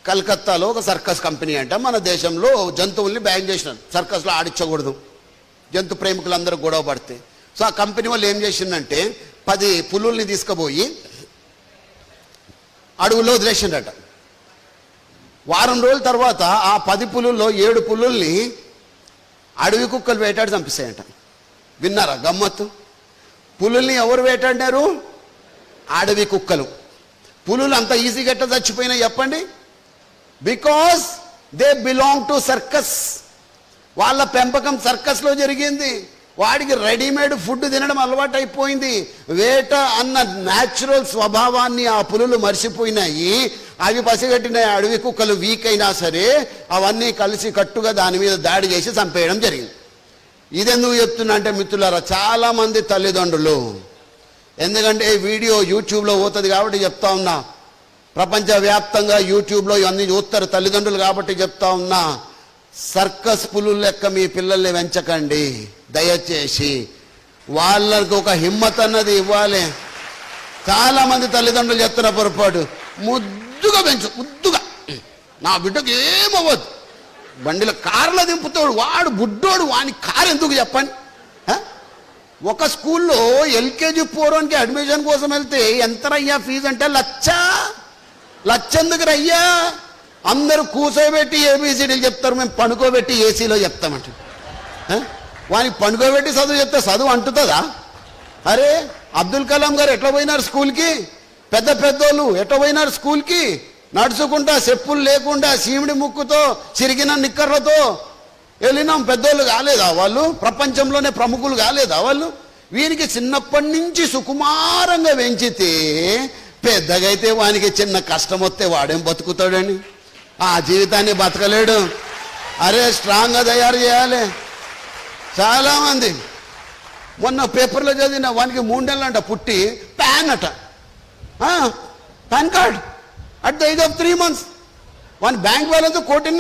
కలకత్తాలో ఒక circus company అంట మన దేశంలో జంతువుల్ని బ్యాన్ చేసినారు, సర్కస్లో ఆడించకూడదు, జంతు ప్రేమికులందరూ గొడవ పడితే. సో ఆ కంపెనీ వాళ్ళు ఏం చేసిందంటే 10 పులుల్ని తీసుకుపోయి అడవుల్లో వదిలేసిండట. వారం రోజుల తర్వాత ఆ 10 పులుల్లో 7 పులుల్ని అడవి కుక్కలు వేటాడి చంపిస్తాయంట. విన్నారా గమ్మత్తు? పులుల్ని ఎవరు వేటాడినారు? అడవి కుక్కలు. పులులు అంత ఈజీగా ఎట్లా చచ్చిపోయినా చెప్పండి? Because they belong to circus. వాళ్ళ పెంపకం సర్కస్లో జరిగింది. వాడికి రెడీమేడ్ ఫుడ్ తినడం అలవాటు అయిపోయింది. వేట అన్న న్యాచురల్ స్వభావాన్ని ఆ పులులు మర్చిపోయినాయి. అవి పసిగట్టిన అడవి కుక్కలు వీక్ అయినా సరే అవన్నీ కలిసి కట్టుగా దాని మీద దాడి చేసి చంపేయడం జరిగింది. ఇదెందుకు చెప్తున్నా అంటే మిత్రులారా, చాలామంది తల్లిదండ్రులు, ఎందుకంటే ఈ వీడియో యూట్యూబ్లో పోతుంది కాబట్టి చెప్తా ఉన్నా, ప్రపంచవ్యాప్తంగా యూట్యూబ్లో ఇవన్నీ చూస్తారు తల్లిదండ్రులు కాబట్టి చెప్తా ఉన్నా, సర్కస్ పులుల లెక్క మీ పిల్లల్ని పెంచకండి దయచేసి. వాళ్ళకు ఒక హిమ్మత్ అన్నది ఇవ్వాలి. చాలామంది తల్లిదండ్రులు చెప్తున్న పొరపాటు, ముద్దుగా పెంచు, ముద్దుగా, నా బిడ్డకు ఏమవ్వదు, బండిలో కార్లో దింపుతాడు వాడు బుడ్డోడు, వాని కారు ఎందుకు చెప్పండి. ఒక స్కూల్లో ఎల్కేజీ పోరోనికి అడ్మిషన్ కోసం వెళ్తే ఎంతరయ్యా ఫీజు అంటే లచ్చ ఎందుకు రయ్యా? అందరూ కూర్చోబెట్టి ఏబీసీడీలు చెప్తారు, మేము పనుకోబెట్టి ఏసీలో చెప్తామంట. వానికి పనుకోబెట్టి చదువు చెప్తే చదువు అంటుతుందా? అరే అబ్దుల్ కలాం గారు ఎట్లా పోయినారు స్కూల్కి? పెద్దోళ్ళు ఎట్లా పోయినారు స్కూల్కి? నడుచుకుంటా, చెప్పులు లేకుండా, సీమిడి ముక్కుతో, చిరిగిన నిక్కర్లతో వెళ్ళినాం. పెద్దోళ్ళు కాలేదా వాళ్ళు? ప్రపంచంలోనే ప్రముఖులు కాలేదా వాళ్ళు? వీరికి చిన్నప్పటి నుంచి సుకుమారంగా పెంచితే పెద్దగా అయితే వానికి చిన్న కష్టం వస్తే వాడేం బతుకుతాడని? ఆ జీవితాన్ని బతకలేడు. అరే స్ట్రాంగ్గా తయారు చేయాలి. చాలామంది మొన్న పేపర్లో చదివిన, వానికి 3 నెలలంట పుట్టి పాన్ అట, pan card at the age of 3 months. వాని బ్యాంక్ బ్యాలెన్స్ 1.5 కోటి.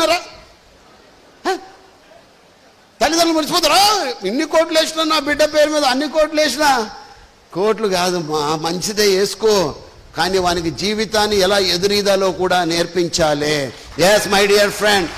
తల్లిదండ్రులు మర్చిపోతారా? ఇన్ని కోట్లు వేసినా నా బిడ్డ పేరు మీద, అన్ని కోట్లు వేసినా. కోట్లు కాదు మా, మంచిదే వేసుకో, కానీ వానికి జీవితాన్ని ఎలా ఎదురీదాలో కూడా నేర్పించాలి. Yes my dear friend,